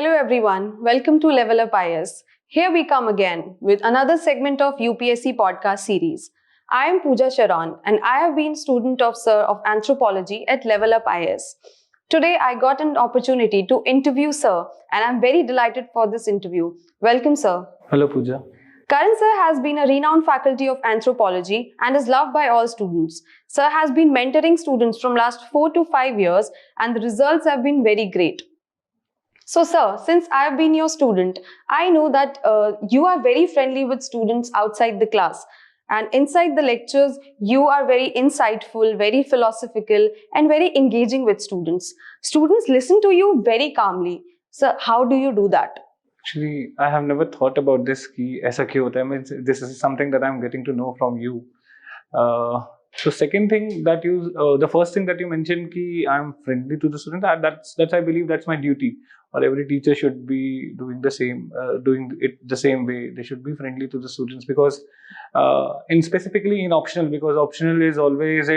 Hello everyone, welcome to LevelUp IAS. Here we come again with another segment of UPSC podcast series. I am Pooja Sharan and I have been student of Sir of Anthropology at LevelUp IAS. Today I got an opportunity to interview Sir and I am very delighted for this interview. Welcome Sir. Hello Pooja. Karan Sir has been a renowned faculty of anthropology and is loved by all students. Sir has been mentoring students from last 4 to 5 years and the results have been very great. So sir, since I have been your student, I know that you are very friendly with students outside the class. And inside the lectures, you are very insightful, very philosophical and very engaging with students. Students listen to you very calmly. Sir, how do you do that? Actually, I have never thought about this कि ऐसा क्यों होता है. I mean, this is something that I'm getting to know from you. So second thing that the first thing that you mentioned कि I'm friendly to the student, that's I believe that's my duty. Or every teacher should be doing the same, doing it the same way. They should be friendly to the students because, specifically in optional, because optional is always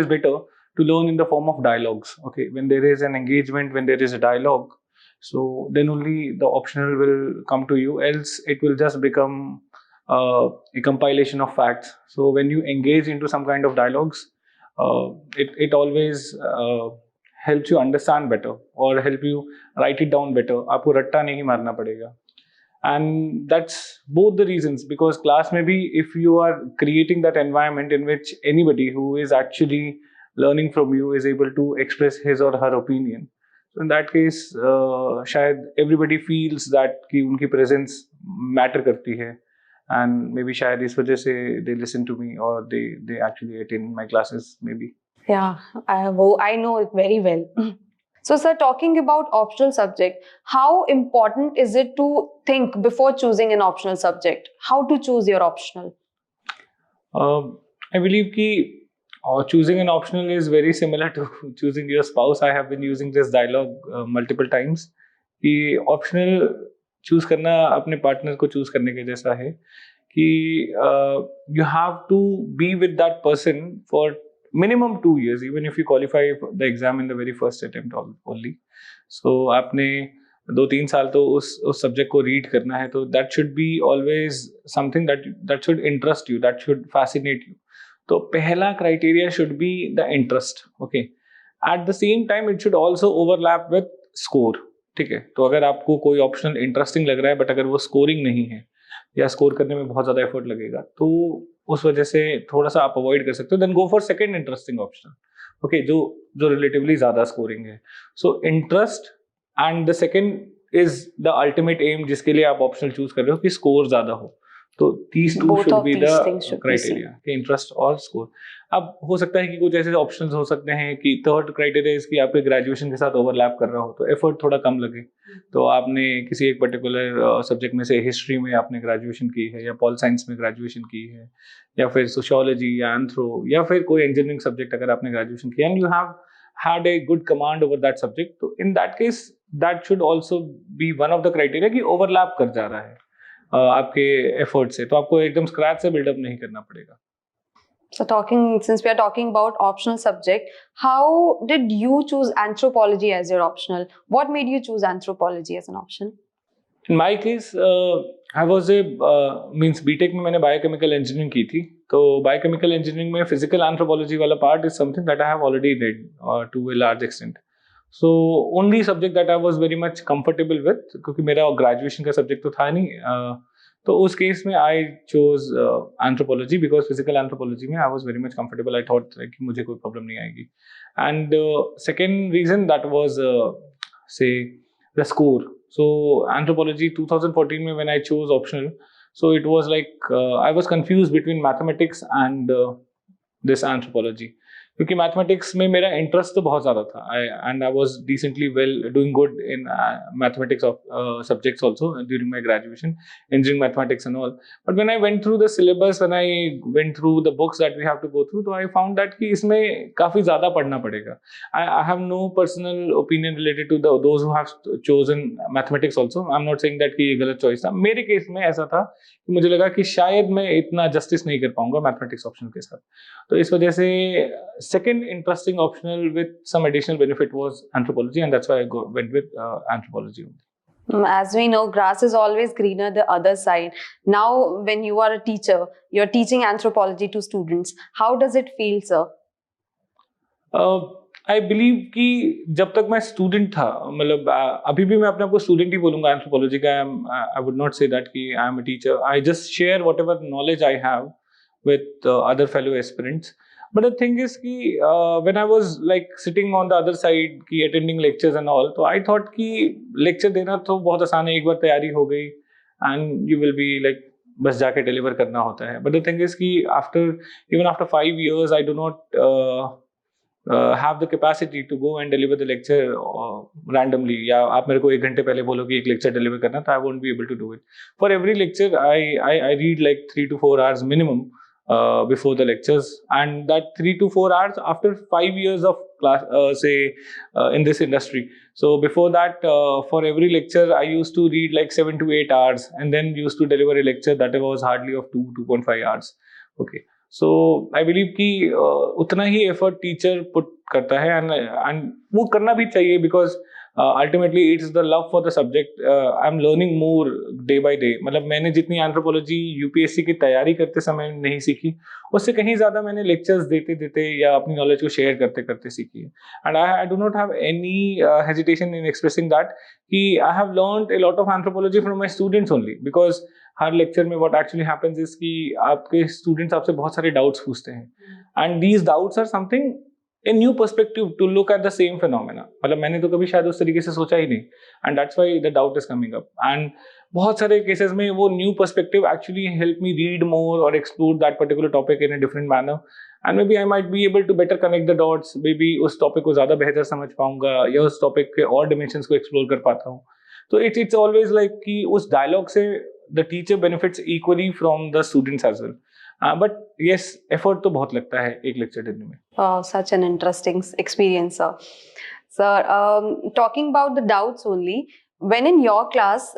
better to learn in the form of dialogues. Okay, when there is an engagement, when there is a dialogue, so then only the optional will come to you. Else it will just become a compilation of facts. So when you engage into some kind of dialogues, it always helps you understand better or help you write it down better. आपको रट्टा नहीं मारना पड़ेगा. And that's both the reasons, because class maybe if you are creating that environment in which anybody who is actually learning from you is able to express his or her opinion. So in that case, शायद everybody feels that कि उनकी presence matter करती है. And maybe शायद इस वजह से they listen to me or they actually attend my classes maybe. Yeah, I know it very well. So sir, talking about optional subject, how important is it to think before choosing an optional subject? How to choose your optional? I believe that choosing an optional is very similar to choosing your spouse. I have been using this dialogue multiple times. कि optional choose करना अपने partner को choose करने के जैसा है कि you have to be with that person for minimum 2 years, even if you qualify for the exam in the very first attempt only. So आपने 2-3 साल तो उस subject को read करना है, तो that should be always something that should interest you, that should fascinate you. तो पहला criteria should be the interest. Okay. At the same time, it should also overlap with score. ठीक है. तो अगर आपको कोई optional interesting लग रहा है, but अगर वो scoring नहीं है या स्कोर करने में बहुत ज्यादा एफर्ट लगेगा, तो उस वजह से थोड़ा सा आप अवॉइड कर सकते हो. Then go for second interesting option. Okay, जो रिलेटिवली ज्यादा स्कोरिंग है. So interest and the second is the ultimate aim जिसके लिए आप ऑप्शनल चूज कर रहे हो कि स्कोर ज्यादा हो. तो these two should be the criteria, interest और स्कोर. अब हो सकता है कि कुछ ऐसे ऑप्शंस हो सकते हैं कि थर्ड क्राइटेरिया इसकी आपके ग्रेजुएशन के साथ ओवरलैप कर रहा हो, तो एफर्ट थोड़ा कम लगे. तो आपने किसी एक पर्टिकुलर सब्जेक्ट में से हिस्ट्री में आपने ग्रेजुएशन की है या पॉल साइंस में ग्रेजुएशन की है या फिर सोशियोलॉजी या एंथ्रो या फिर कोई इंजीनियरिंग सब्जेक्ट अगर आपने ग्रेजुएशन किया and you have had a good command over that subject, तो in that case that should also be one of the criteria कि ओवरलैप कर जा रहा है आपके एफर्ट से, तो आपको एकदम स्क्रैच से बिल्डअप नहीं करना पड़ेगा. So since we are talking about optional subject, how did you choose anthropology as your optional? What made you choose anthropology as an option? In my case, I was BTech में मैंने biochemical engineering की थी. तो biochemical engineering में physical anthropology वाला part is something that I have already read to a large extent. So only subject that I was very much comfortable with, क्योंकि मेरा graduation का सब्जेक्ट तो था नहीं, तो उस केस में I chose anthropology because physical anthropology में I was very much comfortable. I thought कि मुझे कोई प्रॉब्लम नहीं आएगी. And second reason that was say the score. So anthropology 2014 में when I chose optional, so it was like I was confused between mathematics and this anthropology. क्योंकि mathematics में मेरा interest तो बहुत ज़्यादा था. I was decently well doing good in mathematics subjects also during my graduation, engineering mathematics and all. But when I went through the syllabus, when I went through the books that we have to go through, तो I found that कि इसमें काफ़ी ज़्यादा पढ़ना पड़ेगा. I have no personal opinion related to those who have chosen mathematics also. I am not saying that कि ये गलत चॉइस था. मेरे केस में ऐसा था कि मुझे लगा कि शायद मैं इतना जस्टिस नहीं कर पाऊंगा मैथमेटिक्स ऑप्शन के साथ. तो इस वजह से second interesting optional with some additional benefit was anthropology, and that's why I went with anthropology only. As we know, grass is always greener the other side. Now, when you are a teacher, you're teaching anthropology to students. How does it feel, sir? I believe कि जब तक मैं student था, मतलब अभी भी मैं अपने आप को स्टूडेंट ही बोलूंगा एंथ्रोपोलॉजी का. I would not say that कि I am a teacher. I just share whatever knowledge I have with other fellow aspirants. But the thing is कि when I was like sitting on the other side की attending lectures and all, तो I thought कि lecture देना तो बहुत आसान है, एक बार तैयारी हो गई and you will be like बस जाके डिलीवर करना होता है. बट द थिंग इज कि even after 5 years I do not have the capacity to go and deliver the lecture randomly. या आप मेरे को 1 घंटे पहले बोलो कि एक lecture deliver करना, तो I won't be able to do it. For every lecture, I read like 3 to 4 hours minimum before the lectures, and that 3 to 4 hours after 5 years of class, in this industry. So before that, for every lecture, I used to read like 7 to 8 hours, and then used to deliver a lecture that was hardly of 2.5 hours. Okay. So I believe कि उतना ही effort teacher put करता है, and वो करना भी चाहिए, because ultimately it's the love for the subject. I'm learning more day by day. मतलब मैंने जितनी anthropology UPSC की तैयारी करते समय नहीं सीखी, उससे कहीं ज़्यादा मैंने lectures देते देते या अपनी knowledge को share करते करते सीखी है. And I do not have any hesitation in expressing that कि I have learned a lot of anthropology from my students only, because हर लेक्चर में व्हाट एक्चुअली हैपेंस इज कि आपके स्टूडेंट्स आपसे बहुत सारे डाउट्स पूछते हैं, and these doubts are something a new perspective to look at the same phenomena. मतलब मैंने तो कभी शायद उस तरीके से सोचा ही नहीं, and that's why the doubt is coming up. And बहुत सारे केसेस में वो new perspective actually help me read more और explore that particular topic in a different manner, and maybe I might be able to better connect the dots. Maybe उस topic को ज्यादा बेहतर समझ पाऊंगा, या उस टॉपिक के और डिमेंशंस को एक्सप्लोर कर पाता हूँ. तो इट्स ऑलवेज लाइक कि उस डायलॉग से the teacher benefits equally from the students as well. But yes, effort तो बहुत लगता है एक lecture देने में. Oh, such an interesting experience, sir. Sir, talking about the doubts only, when in your class,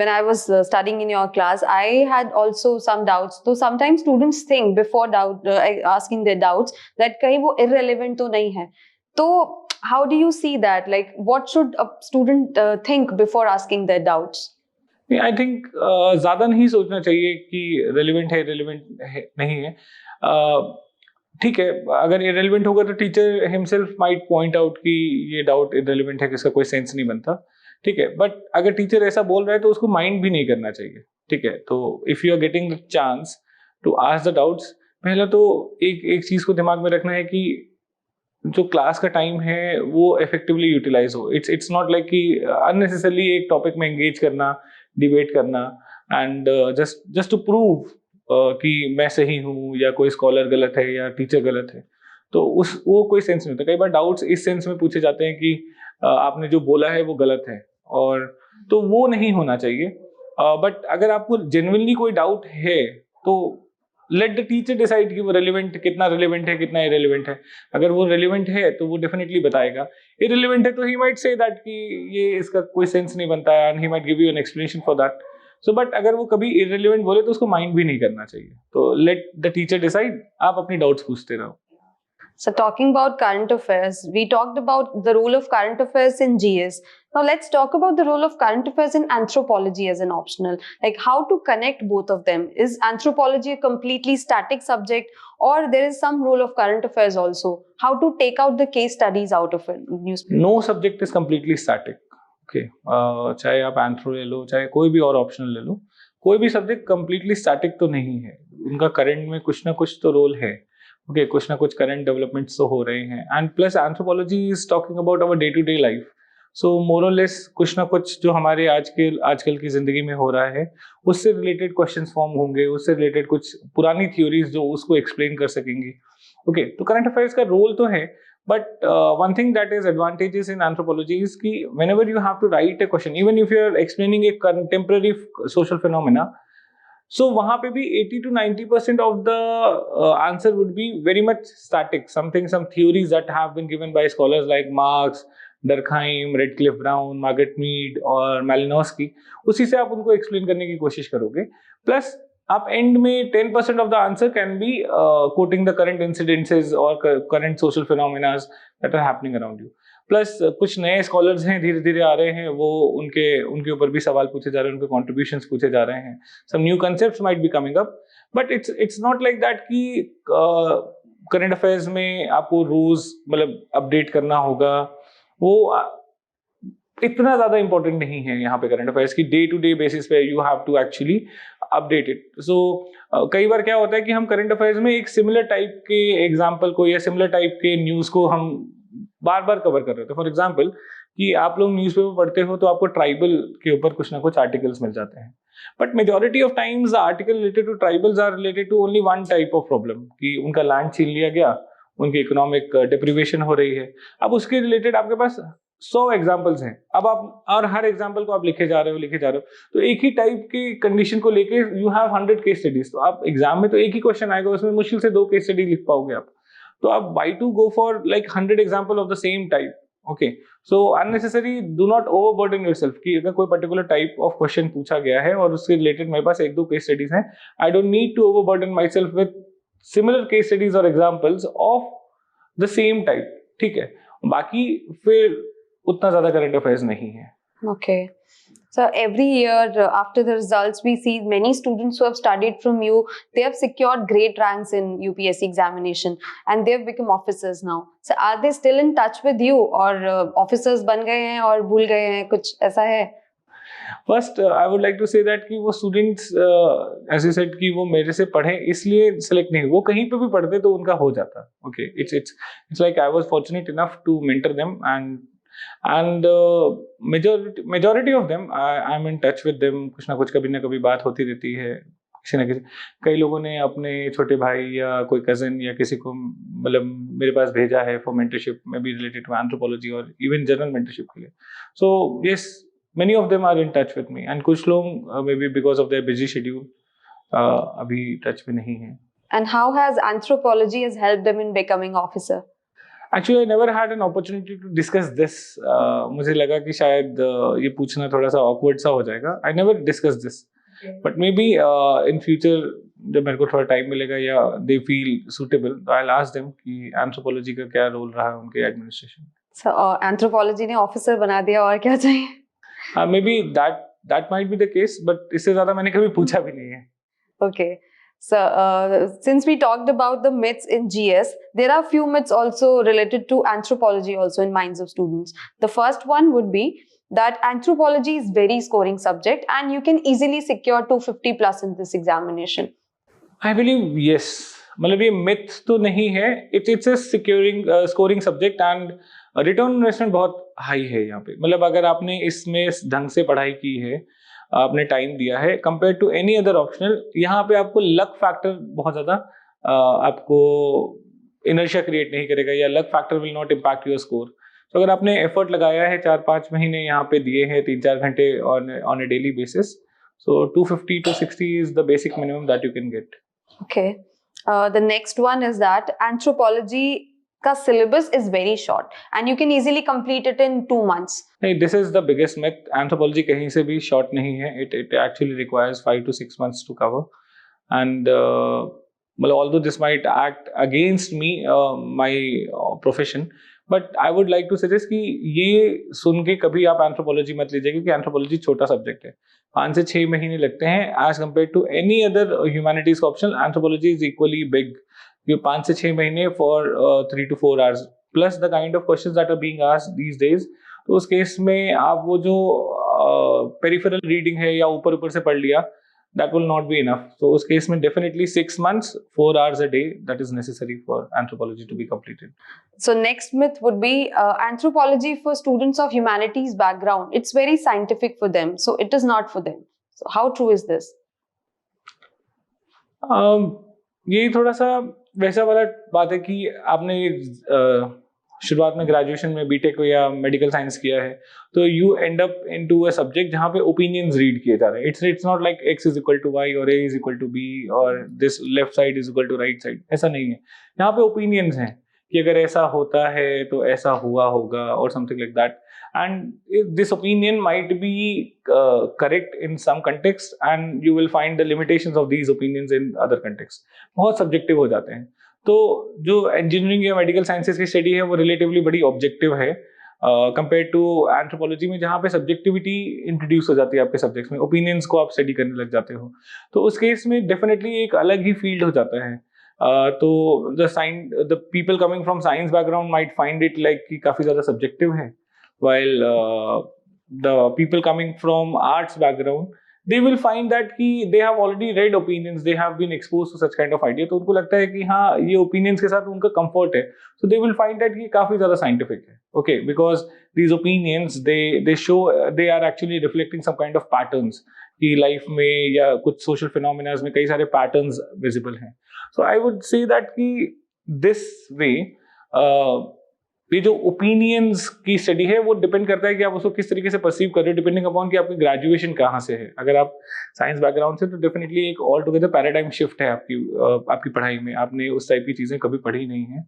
when I was studying in your class, I had also some doubts. So sometimes students think before asking their doubts that कहीं वो irrelevant तो नहीं है. तो how do you see that? Like, what should a student think before asking their doubts? I think ज़्यादा नहीं सोचना चाहिए कि रेलिवेंट है नहीं है. ठीक है, अगर इरेलीवेंट होगा तो teacher himself might point out कि ये डाउट इरेलीवेंट है, किसका कोई सेंस नहीं बनता. ठीक है, बट अगर टीचर ऐसा बोल रहा है तो उसको माइंड भी नहीं करना चाहिए. ठीक है, तो if you are getting the chance to ask the doubts, पहला तो एक चीज़ को दिमाग में रखना है कि जो क्लास का टाइम है वो इफेक्टिवली यूटिलाइज हो. इट्स नॉट लाइक कि अननेसेसरली एक टॉपिक में एंगेज करना, डिबेट करना, एंड जस्ट टू प्रूव कि मैं सही हूँ या कोई स्कॉलर गलत है या टीचर गलत है. तो वो कोई सेंस नहीं होता. कई बार डाउट्स इस सेंस में पूछे जाते हैं कि आपने जो बोला है वो गलत है, और तो वो नहीं होना चाहिए. बट अगर आपको जेन्युइनली कोई डाउट है तो लेट द टीचर डिसाइड कि वो कितना रेलिवेंट है, कितना इरेलीवेंट है. अगर वो रेलिवेंट है तो वो डेफिनेटली बताएगा. इरेलीवेंट है तो ही माइट से दैट कि ये इसका कोई सेंस नहीं बनता है, and he might give you an explanation for that. So but अगर वो कभी इरेलीवेंट बोले तो उसको माइंड भी नहीं करना चाहिए. तो लेट द टीचर डिसाइड, आप अपनी डाउट्स पूछते रहो. So talking about current affairs, we talked about the role of current affairs in GS. Now let's talk about the role of current affairs in anthropology as an optional. Like how to connect both of them. Is anthropology a completely static subject, or there is some role of current affairs also? How to take out the case studies out of it? No subject is completely static. Okay, चाहे आप anthro ले लो, चाहे कोई भी और optional ले लो, कोई भी सब्जेक्ट completely static तो नहीं है. उनका करंट में कुछ ना कुछ तो रोल है. ओके, कुछ ना कुछ करंट डेवलपमेंट्स तो हो रहे हैं, and plus anthropology is talking about our day to day life. So more or less कुछ ना कुछ जो हमारे आजकल की जिंदगी में हो रहा है उससे रिलेटेड क्वेश्चंस फॉर्म होंगे, उससे रिलेटेड कुछ पुरानी थ्योरीज जो उसको एक्सप्लेन कर सकेंगी. ओके, तो करंट अफेयर्स का रोल तो है, but one thing that is advantages in anthropology is कि whenever you have to write a question, even if you are explaining a contemporary social phenomena, so वहाँ पे भी 80 to 90% of the answer would be very much static. Some theories that have been given by scholars like Marx, Durkheim, Radcliffe Brown, Margaret Mead और Malinowski, उसी से आप उनको explain करने की कोशिश करोगे. Plus आप एंड में 10% of the answer can be quoting the current incidences और current social phenomenas that are happening around you. Plus कुछ नए स्कॉलर्स हैं, धीरे धीरे आ रहे हैं, वो उनके ऊपर भी सवाल पूछे जा रहे हैं, उनके कॉन्ट्रीब्यूशंस पूछे जा रहे हैं, some new concepts might be coming up, but it's not like that कि करंट अफेयर्स में आपको रोज मतलब अपडेट करना होगा। वो इतना ज्यादा इंपॉर्टेंट नहीं है यहाँ पे करंट अफेयर्स की, डे टू डे बेसिस पे you have to actually update it. So कई बार क्या होता है कि हम करंट अफेयर्स में एक सिमिलर टाइप के एग्जाम्पल को या सिमिलर टाइप के न्यूज को हम बार बार कवर कर रहे थे। फॉर एग्जाम्पल कि आप लोग न्यूज़पेपर पढ़ते हो तो आपको ट्राइबल के ऊपर कुछ ना कुछ आर्टिकल्स मिल जाते हैं, but majority of times article related to tribals are related to only one type of problem, कि उनका लैंड छीन लिया गया, उनकी इकोनॉमिक डिप्रीवेशन हो रही है। अब उसके रिलेटेड आपके पास 100 एग्जाम्पल्स हैं, अब आप और हर एग्जाम्पल को आप लिखे जा रहे हो, तो एक ही टाइप की कंडीशन को लेके यू हैव 100 केस स्टडीज। तो आप एग्जाम में तो एक ही क्वेश्चन आएगा, उसमें मुश्किल से 2 केस स्टडी लिख पाओगे आप। तो आप why to go for like 100 example of the same type? Okay, so unnecessary, do not overburden yourself कि अगर कोई particular type of question पूछा गया है और उससे related मेरे पास 1-2 case studies हैं, I don't need to overburden myself with similar case studies or examples of the same type, ठीक है। बाकी फिर उतना ज़्यादा current affairs नहीं है। Okay. So every year after the results, we see many students who have studied from you, they have secured great ranks in UPSC examination and they have become officers now. So are they still in touch with you or officers बन गए हैं और भूल गए हैं, कुछ ऐसा है? First, I would like to say that कि वो students, as you said कि वो मेरे से पढ़े इसलिए select नहीं, वो कहीं पे भी पढ़ते तो उनका हो जाता। Okay, it's like I was fortunate enough to mentor them and majority of them I'm in touch with them, कुछ ना कुछ कभी ना कभी बात होती रहती है किसी ना किसी। कई लोगों ने अपने छोटे भाई या कोई कजन या किसी को मतलब मेरे पास भेजा है फॉर मेंटरशिप में भी रिलेटेड टू एंथ्रोपोलॉजी और इवन जनरल मेंटरशिप के लिए। So yes, many of them are in touch with me and कुछ लोग maybe because of their busy schedule अभी टच में नहीं है। And how has anthropology has helped them in becoming officer? Actually, I never had an opportunity to discuss this. मुझे लगा कि शायद ये पूछना थोड़ा सा awkward सा हो जाएगा। I never discussed this, but maybe in future जब मेरे को थोड़ा टाइम मिलेगा या they feel suitable, I'll ask them कि anthropology का क्या रोल रहा है उनके एडमिनिस्ट्रेशन। So anthropology ने ऑफिसर बना दिया, और क्या चाहिए? Maybe that might be the case, but इससे ज़्यादा मैंने कभी पूछा भी नहीं है। Okay. So, since we talked about the myths in GS, there are few myths also related to anthropology also in minds of students. The first one would be that anthropology is very scoring subject and you can easily secure 250 plus in this examination. I believe yes. मतलब ये myth तो नहीं है, it's a scoring subject and return on investment बहुत high है यहाँ पे। मतलब अगर आपने इसमें इस ढंग से पढ़ाई की है, आपने टाइम दिया है compare to any other optional, यहाँ पे आपको लक फैक्टर बहुत ज़्यादा आपको इनर्शिया क्रिएट नहीं करेगा या luck factor will not impact your score. तो अगर आपने एफर्ट लगाया है 4-5 महीने यहाँ पे दिए हैं 3-4 घंटे on A daily basis, so 250 to 60 is the basic minimum that you can get. Okay. The next one is that anthropology का syllabus is very short and you can easily complete it in 2 months. नहीं, this is the biggest myth. Anthropology कहीं से भी short नहीं है. It actually requires 5 to 6 months to cover. And well, although this might act against me, my profession, but I would like to suggest कि ये सुन के कभी आप anthropology मत लीजिए, क्योंकि anthropology छोटा subject है. 5 से 6 महीने लगते हैं as compared to any other humanities optional. Anthropology is equally big. You 5 से 6 महीने for 3 to 4 hours plus the kind of questions that are being asked these days. तो उस केस में आप वो जो पेरिफेरल रीडिंग है या ऊपर ऊपर से पढ़ लिया, that will not be enough. So उस केस में definitely 6 months, 4 hours a day, that is necessary for anthropology to be completed. So next myth would be anthropology for students of humanities background. It's very scientific for them, so it is not for them. So how true is this? ये थोड़ा सा वैसा वाला बात है कि आपने शुरुआत में ग्रेजुएशन में बीटेक या मेडिकल साइंस किया है, तो you end up into a subject जहाँ पे ओपिनियंस रीड किए जा रहे हैं। It's not like x is equal to y और a is equal to b और this left side is equal to right side, ऐसा नहीं है। यहाँ पे ओपिनियंस हैं कि अगर ऐसा होता है तो ऐसा हुआ होगा और something like that. and this opinion might be correct in some context and you will find the limitations of these opinions in other context. बहुत सब्जेक्टिव हो जाते हैं. तो जो इंजीनियरिंग या मेडिकल साइंसेज की स्टडी है वो रिलेटिवली बड़ी ऑब्जेक्टिव है कंपेयर टू एंथ्रोपोलॉजी में, जहाँ पे सब्जेक्टिविटी इंट्रोड्यूस हो जाती है आपके सब्जेक्ट्स में, ओपिनियंस को आप स्टडी करने लग जाते हो. तो उस केस में डेफिनेटली एक अलग ही फील्ड हो जाता है. तो the people coming from science background might find it like कि काफ़ी ज़्यादा सब्जेक्टिव है, while the people coming from arts background they will find that कि they have already read opinions, they have been exposed to such kind of idea, तो उनको लगता है कि हाँ ये opinions के साथ उनका comfort है, so they will find that कि काफ़ी ज़्यादा scientific है. Okay, because these opinions they show they are actually reflecting some kind of patterns कि life में या कुछ social phenomena में कई सारे patterns visible हैं. So I would say that कि this way ये जो ओपिनियंस की स्टडी है वो डिपेंड करता है कि आप उसको किस तरीके से परसीव कर रहे हो, डिपेंडिंग अपॉन कि आपकी ग्रेजुएशन कहाँ से है. अगर आप साइंस बैकग्राउंड से तो डेफिनेटली एक ऑल टुगेदर पैराडाइम शिफ्ट है आपकी पढ़ाई में. आपने उस टाइप की चीज़ें कभी पढ़ी नहीं है,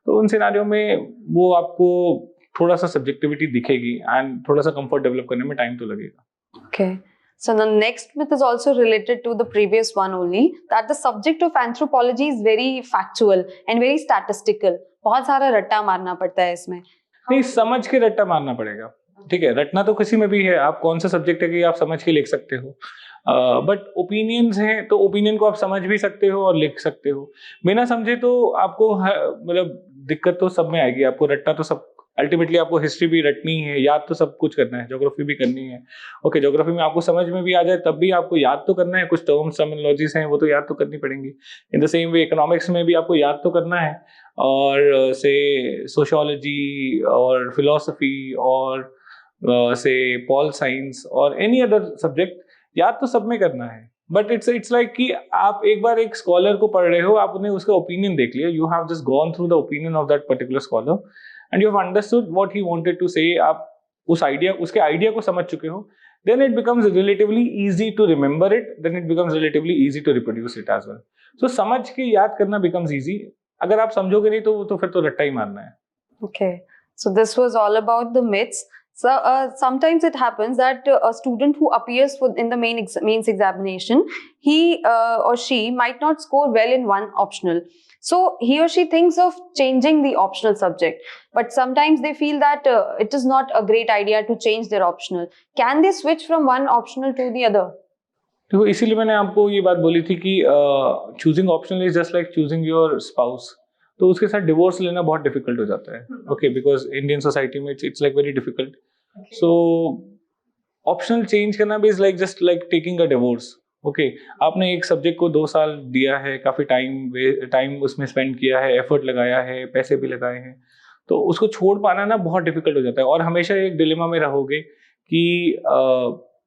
तो उन सिनारियों में वो आपको थोड़ा सा सब्जेक्टिविटी दिखेगी एंड थोड़ा सा कंफर्ट डेवलप करने में टाइम तो लगेगा. Okay. So the next myth is also related to the previous one only, that the subject of anthropology is very factual and very statistical. बहुत सारा रट्टा मारना पड़ता है इसमें. नहीं, समझ के रट्टा मारना पड़ेगा. ठीक है, रटना तो किसी में भी है, आप कौन सा सब्जेक्ट है कि आप समझ के लिख सकते हो. बट ओपिनियंस हैं तो ओपिनियन को आप समझ भी सकते हो और लिख सकते हो. बिना समझे तो आपको मतलब दिक्कत तो सब में आएगी. आपको रट्टा तो सब अल्टीमेटली आपको हिस्ट्री भी रटनी है, याद तो सब कुछ करना है, ज्योग्राफी भी करनी है. ओके, ज्योग्राफी में आपको समझ में भी आ जाए तब भी आपको याद तो करना है. कुछ टर्म्स टर्मिनोलॉजीज हैं वो तो याद तो करनी पड़ेंगी. In the same way economics में भी आपको याद तो करना है, और से सोशियोलॉजी और फिलोसफी और से पॉल साइंस और एनी अदर सब्जेक्ट याद तो सब में करना है. बट इट्स लाइक कि आप एक बार एक स्कॉलर को पढ़ रहे हो, आपने उसका ओपिनियन देख लिया, you have just gone through the opinion of that particular scholar and you have understood what he wanted to say. आप उसके आइडिया को समझ चुके हो, then it becomes relatively easy to remember it, then it becomes relatively easy to reproduce it as well. So समझ के याद करना becomes easy. अगर आप समझोगे नहीं तो फिर तो रट्टा ही मारना है. Okay, so this was all about the myths. So sometimes it happens that a student who appears in the mains examination, he or she might not score well in one optional. So he or she thinks of changing the optional subject, but sometimes they feel that it is not a great idea to change their optional. Can they switch from one optional to the other? तो इसीलिए मैंने आपको ये बात बोली थी कि choosing optional is just like choosing your spouse. तो उसके साथ डिवोर्स लेना बहुत डिफिकल्ट हो जाता है. ओके, बिकॉज इंडियन सोसाइटी में it's like very difficult. So optional change करना भी is like just like taking a divorce. Okay, आपने एक सब्जेक्ट को 2 साल दिया है, काफ़ी टाइम उसमें स्पेंड किया है, एफर्ट लगाया है, पैसे भी लगाए हैं, तो उसको छोड़ पाना ना बहुत डिफिकल्ट हो जाता है. और हमेशा एक डिलेमा में रहोगे कि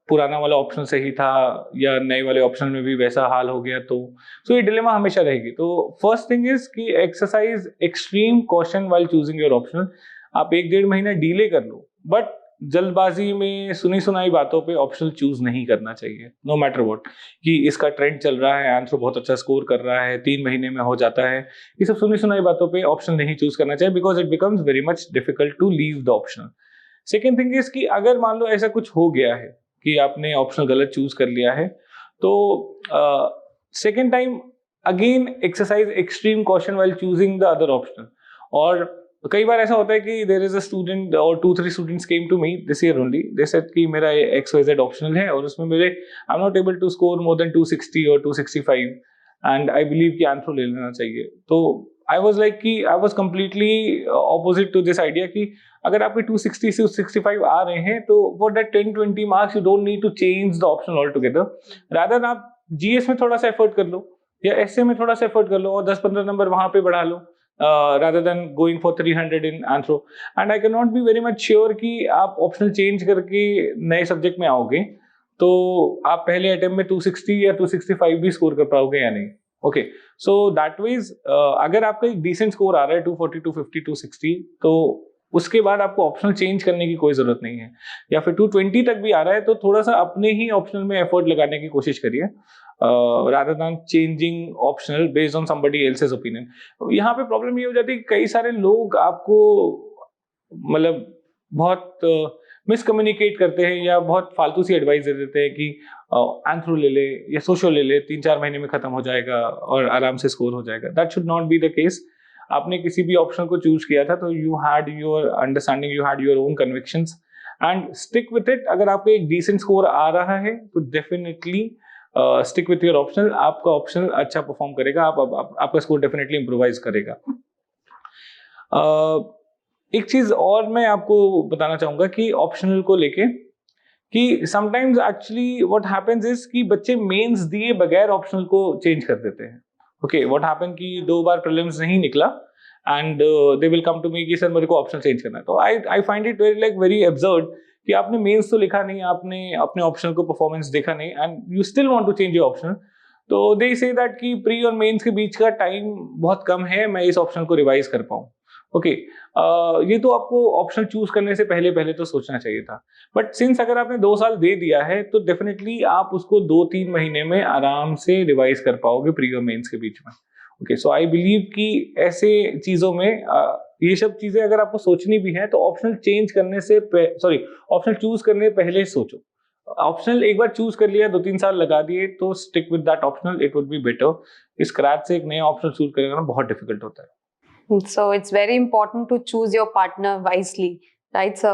पुराना वाला ऑप्शन सही था या नए वाले ऑप्शन में भी वैसा हाल हो गया. तो ये डिलेमा हमेशा रहेगी. तो फर्स्ट थिंग इज कि exercise extreme caution while choosing your optional. आप 1-1.5 महीना डिले कर लो, बट जल्दबाजी में सुनी सुनाई बातों पे ऑप्शनल चूज नहीं करना चाहिए, नो मैटर व्हाट. कि इसका ट्रेंड चल रहा है, एंथ्रो बहुत अच्छा स्कोर कर रहा है, 3 महीने में हो जाता है, ये सब सुनी सुनाई बातों पे ऑप्शनल नहीं चूज करना चाहिए, because it becomes very much difficult to leave the optional. Second thing is कि अगर मान लो ऐसा कुछ हो गया है कि आपने ऑप्शनल गलत चूज कर लिया है, तो second time again exercise extreme caution while choosing the other optional. और कई बार ऐसा होता है कि देयर इज अ स्टूडेंट और 2-3 students came to me this year only, they said कि मेरा XYZ ऑप्शनल है और उसमें मेरे I am not able to score more than 260 और 265 एंड आई बिलीव कि एंथ्रो ले लेना चाहिए. तो आई वाज लाइक कि I was completely opposite to this idea कि अगर आपके 260 से 65 आ रहे हैं तो for that 10-20 marks you don't need to change the optional all together. Rather आप GS में थोड़ा सा एफर्ट कर लो या SA में थोड़ा सा एफर्ट कर लो और 10-15 नंबर वहां पे बढ़ा लो, rather than going for 300 in Anthro. And I cannot be very much sure कि आप ऑप्शनल चेंज करके नए सब्जेक्ट में आओगे तो आप पहले अटेम्प्ट में 260 या 265 भी स्कोर कर पाओगे या नहीं. ओके, सो दैट मीन्स अगर आपका एक डिसेंट स्कोर आ रहा है 240, 250, 260, तो उसके बाद आपको ऑप्शनल चेंज करने की कोई जरूरत नहीं है. या फिर 220 तक भी आ रहा है तो थोड़ा सा अपने ही ऑप्शनल में एफर्ट लगाने की कोशिश करिए, rather than changing optional based on somebody else's opinion. यहाँ पे प्रॉब्लम ये हो जाती है कि कई सारे लोग आपको मतलब बहुत मिसकम्युनिकेट करते हैं या बहुत फालतू सी एडवाइस दे देते हैं कि एंथ्रो ले ले या सोशो ले ले, 3-4 महीने में खत्म हो जाएगा और आराम से स्कोर हो जाएगा. That should not be the case. आपने किसी भी ऑप्शन को चूज किया था तो you had your understanding, you had your own convictions and stick with it. अगर आपको एक डिसेंट स्कोर आ रहा है तो definitely stick with your optional. आपका ऑप्शनल अच्छा परफॉर्म करेगा, आपका स्कोर डेफिनेटली इम्प्रोवाइज करेगा. एक चीज और मैं आपको बताना चाहूंगा कि ऑप्शनल को लेके कि sometimes actually what happens is कि बच्चे मेंस दिए बगैर ऑप्शनल को चेंज कर देते हैं. ओके, व्हाट हैपन कि 2 बार प्रीलिम्स नहीं निकला and they will come to me कि सर मेरे को ऑप्शनल चेंज करना है. तो I find it very absurd कि आपने मेंस तो लिखा नहीं, आपने अपने ऑप्शनल को परफॉर्मेंस देखा नहीं and you still want to change your optional. तो दे से दैट कि प्री और मेंस के बीच का टाइम बहुत कम है, मैं इस ऑप्शनल को रिवाइज कर पाऊँ. ओके, ये तो आपको ऑप्शन चूज करने से पहले तो सोचना चाहिए था. बट सिंस अगर आपने 2 साल दे दिया है तो डेफिनेटली आप उसको 2-3 महीने में आराम से रिवाइज कर पाओगे प्री और मेंस के बीच में. ओके, सो आई बिलीव कि ऐसे चीजों में ये सब चीजें अगर आपको सोचनी भी है तो ऑप्शनल चेंज करने से ऑप्शनल चूज करने पहले सोचो. ऑप्शनल एक बार चूज कर लिया, 2-3 साल लगा दिए तो stick with that optional, it would be better. Scratch से एक नया ऑप्शनल चूज करना बहुत डिफिकल्ट होता है. So it's very important to choose your partner wisely, right, sir?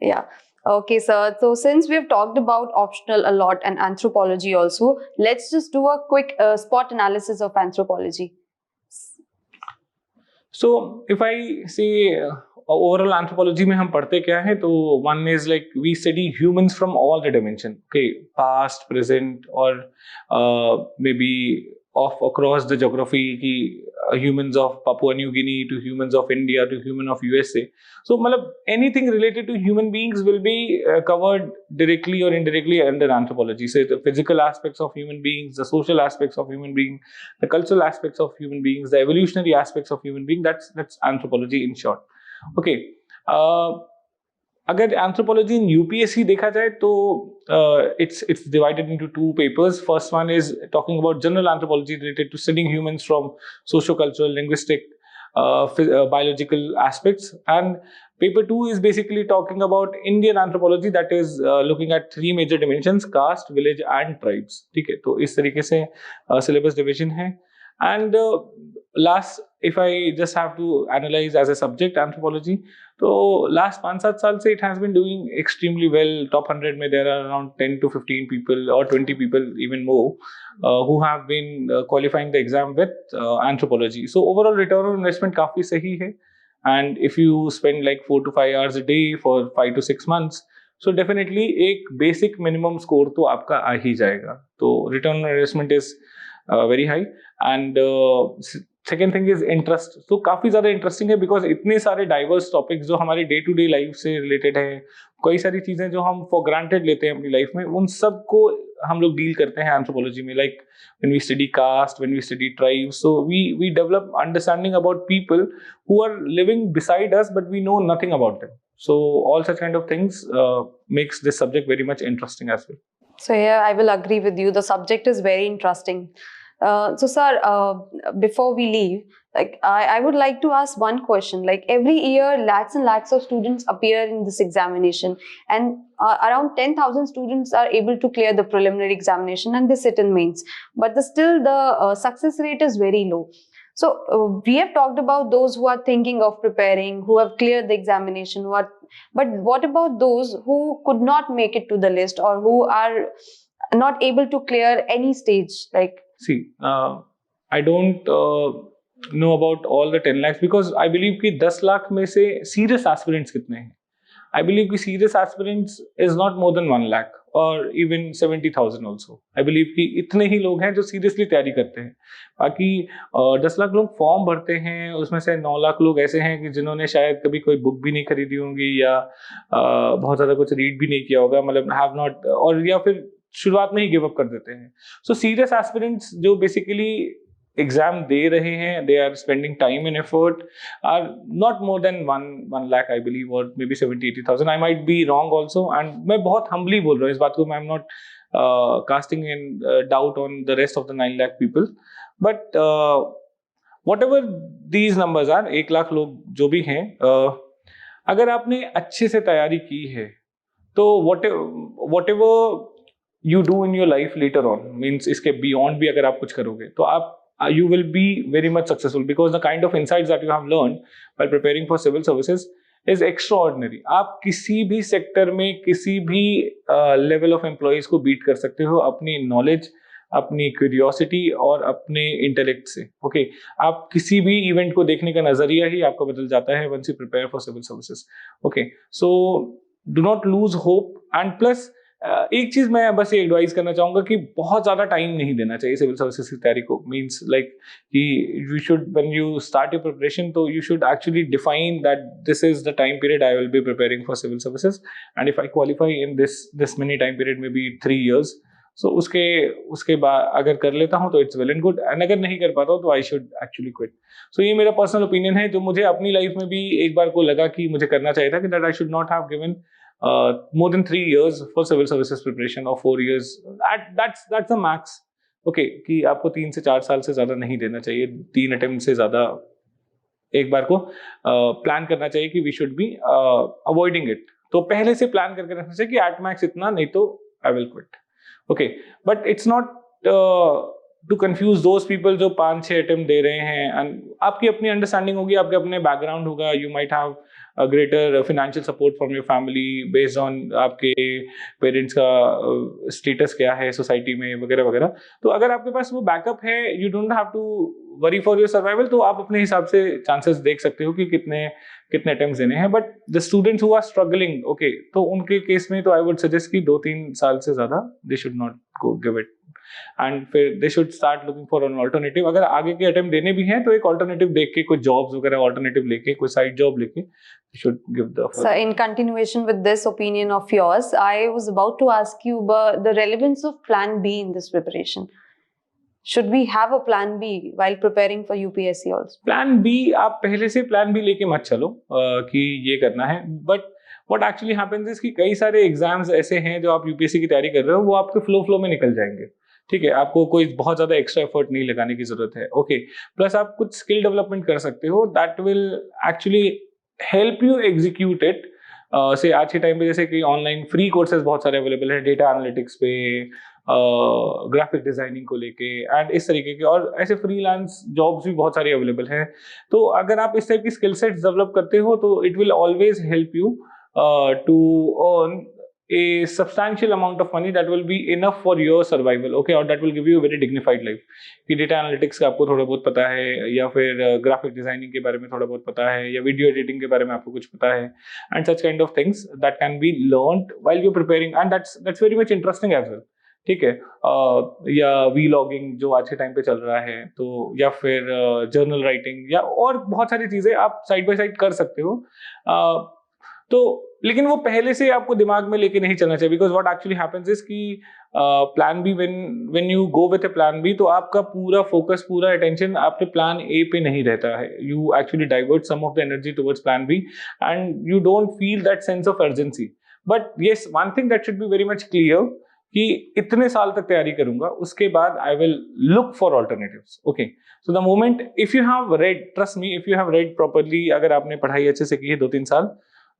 Yeah. Okay, sir. So since we've talked about optional a lot and anthropology also, let's just do a quick spot analysis of anthropology. So if I say overall anthropology में हम पढ़ते क्या है, तो one is like we study humans from all the dimension. Okay, past, present or maybe of across the geography की humans of Papua New Guinea to humans of India to human of USA. So मतलब anything related to human beings will be covered directly or indirectly under anthropology. So the physical aspects of human beings, the social aspects of human beings, the cultural aspects of human beings, the evolutionary aspects of human beings. That's anthropology in short. Okay. अगर anthropology in UPSC देखा जाए तो it's divided into 2 papers. First one is talking about general anthropology related to studying humans from socio cultural, linguistic, biological aspects, and paper 2 is basically talking about Indian anthropology, that is looking at 3 major dimensions: caste, village and tribes. ठीक है, तो इस तरीके से syllabus division है. And last, if I just have to analyze as a subject anthropology, तो last 5-7 साल से it has been doing extremely well. Top 100 में there are around 10 to 15 people or 20 people even more who have been qualifying the exam with anthropology. So overall return on investment काफी सही है. And if you spend like 4 to 5 hours a day for 5 to 6 months, so definitely एक basic minimum score तो आपका आ ही जाएगा. तो return on investment is very high. And second thing is interest. तो काफ़ी ज़्यादा इंटरेस्टिंग है बिकॉज इतने सारे डाइवर्स टॉपिक्स जो हमारे डे टू डे लाइफ से रिलेटेड है, कई सारी चीज़ें जो हम फॉर ग्रांटेड लेते हैं अपनी लाइफ में, उन सब को हम लोग डील करते हैं एंथ्रोपोलॉजी में. Like when we study caste, when we study tribe, so we develop understanding about people who are living beside us but we know nothing about them. So all such kind of things makes this subject very much interesting as well. So yeah, I will agree with you. The subject is very interesting. So sir, before we leave, like I would like to ask one question. Like every year, lakhs and lakhs of students appear in this examination, and around 10,000 students are able to clear the preliminary examination and they sit in mains. But still the success rate is very low. So we have talked about those who are thinking of preparing, who have cleared the examination, but what about those who could not make it to the list or who are not able to clear any stage? Like, see, I don't know about all the 10 lakhs because I believe कि 10 लाख में से serious aspirants कितने हैं. I believe कि serious aspirants is not more than 1 lakh or even 70,000 also. I believe कि इतने ही लोग हैं जो seriously तैयारी करते हैं. बाकी 10 लाख लोग फॉर्म भरते हैं, उसमें से 9 लाख लोग ऐसे हैं कि जिन्होंने शायद कभी कोई बुक भी नहीं खरीदी होंगी या बहुत ज़्यादा कुछ रीड भी नहीं किया होगा, मतलब हैव नॉट, और या फिर शुरुआत में ही गिव अप कर देते हैं. सो सीरियस एस्पिरेंट्स जो बेसिकली एग्जाम दे रहे हैं, they are spending time and effort, are not more than 1 lakh I believe, और maybe 70,000-80,000. I might be wrong also, and मैं बहुत हम्बली बोल रहा हूँ इस बात को. I am not casting in doubt on the rest of the 9 lakh people, but whatever these numbers are, 1 lakh लोग जो भी हैं, अगर आपने अच्छे से तैयारी की है तो whatever you do in your life later on, means इसके beyond भी अगर आप कुछ करोगे तो आप you will be very much successful, because the kind of insights that you have learned while preparing for civil services is extraordinary. आप किसी भी सेक्टर में किसी भी लेवल ऑफ एम्प्लॉयज को बीट कर सकते हो अपनी नॉलेज, अपनी क्यूरियोसिटी और अपने इंटेलेक्ट से. ओके, आप किसी भी इवेंट को देखने का नजरिया ही आपका बदल जाता है once you prepare for civil services. Okay, so do not lose hope. And plus एक चीज मैं बस ये एडवाइस करना चाहूंगा कि बहुत ज्यादा टाइम नहीं देना चाहिए सिविल सर्विसेज की तैयारी को. मींस लाइक कि you should, when you start your preparation, तो you should actually define that this is the time period I will be preparing for civil services, and if I qualify in this many time period, maybe 3 years, so उसके बाद अगर कर लेता हूँ तो it's well and good, and अगर नहीं कर पाता हूँ तो I should actually quit. So ये मेरा पर्सनल ओपिनियन है, जो मुझे अपनी लाइफ में भी एक बार को लगा कि मुझे करना चाहिए था, कि that I should not have given more than 3 years for civil services preparation, or 4 years. That's the max. Okay, कि आपको 3 से 4 साल से ज्यादा नहीं देना चाहिए, 3 अटेम्प्ट से ज्यादा एक बार को प्लान करना चाहिए कि we should be avoiding it. तो पहले से प्लान करके रखना चाहिए कि at max इतना, नहीं तो I will quit. Okay, but it's not to confuse those people जो 5-6 अटेम्प्ट दे रहे हैं. एंड आपकी अपनी अंडरस्टैंडिंग होगी, आपके अपने बैकग्राउंड होगा, you might have a greater financial support from your family based on आपके पेरेंट्स का स्टेटस क्या है सोसाइटी में वगैरह वगैरह. तो अगर आपके पास वो बैकअप है, you don't have to worry for your survival, तो आप अपने हिसाब से चांसेस देख सकते हो कि कितने अटेम्प्ट्स देने हैं. But the students who are struggling, okay, तो उनके केस में तो आई वुड सजेस्ट कि 2-3 साल से ज्यादा they should not go give it, and फिर they should start looking for an alternative. अगर आगे के अटेम्प्ट देने भी हैं तो एक ऑल्टरनेटिव देख के, कोई जॉब्स वगैरह ऑल्टरनेटिव लेके, कोई साइड जॉब लेके should give the So in continuation with this opinion of yours, I was about to ask you about the relevance of plan B in this preparation. Should we have a plan B while preparing for UPSC also? Plan B, आप पहले से plan B लेके मत चलो कि ये करना है. But what actually happens is कि कई सारे एग्जाम्स ऐसे हैं जो आप यूपीएससी की तैयारी कर रहे हो, वो आपके फ्लो में निकल जाएंगे. ठीक है, आपको कोई बहुत ज्यादा एक्स्ट्रा एफर्ट नहीं लगाने की जरूरत है. ओके, प्लस आप कुछ स्किल डेवलपमेंट कर सकते हो, that will actually help you execute it. से आज के टाइम पे जैसे कि ऑनलाइन फ्री कोर्सेज बहुत सारे अवेलेबल हैं, डेटा एनालिटिक्स पे, ग्राफिक डिजाइनिंग को लेके, एंड इस तरीके के, और ऐसे फ्रीलांस जॉब्स भी बहुत सारी अवेलेबल हैं. तो अगर आप इस टाइप की स्किल सेट्स डेवलप करते हो तो it will always help you to earn a substantial amount of money that will be enough for your survival, okay, or that will give you a very dignified life. कि data analytics का आपको थोड़ा बहुत पता है, या फिर graphic designing के बारे में थोड़ा बहुत पता है, या वीडियो एडिटिंग के बारे में आपको कुछ पता है, and such kind of things that can be learned while you preparing, and that's very much interesting as well. ठीक है, या वीलॉगिंग जो आज के टाइम पे चल रहा है, तो या फिर जर्नल राइटिंग, या और बहुत सारी चीजें आप साइड बाय साइड कर सकते हो. तो लेकिन वो पहले से आपको दिमाग में लेके नहीं चलना चाहिए, because what actually happens is कि plan B, when you go with a plan B, तो आपका पूरा फोकस, पूरा अटेंशन आपके प्लान ए पे नहीं रहता है. You actually divert some of the energy towards plan B, and you don't feel that sense of urgency. But yes, one thing that should be very much clear कि इतने साल तक तैयारी करूंगा, उसके बाद I will look for alternatives. Okay, so the moment if you have read, trust me, if you have read properly, अगर आपने पढ़ाई अच्छे से की है 2-3 साल,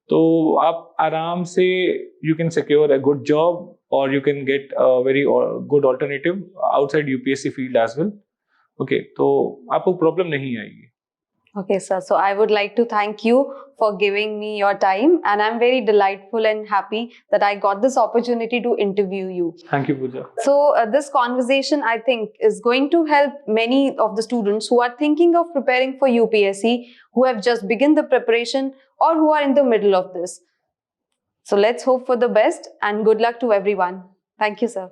तो आप आराम से you can secure a good job, और you can get a very good alternative outside UPSC field as well. Okay, तो आपको प्रॉब्लम नहीं आएगी. Okay, sir. So I would like to thank you for giving me your time, and I'm very delightful and happy that I got this opportunity to interview you. Thank you, Pooja. So this conversation, I think, is going to help many of the students who are thinking of preparing for UPSC, who have just begun the preparation, or who are in the middle of this. So let's hope for the best, and good luck to everyone. Thank you, sir.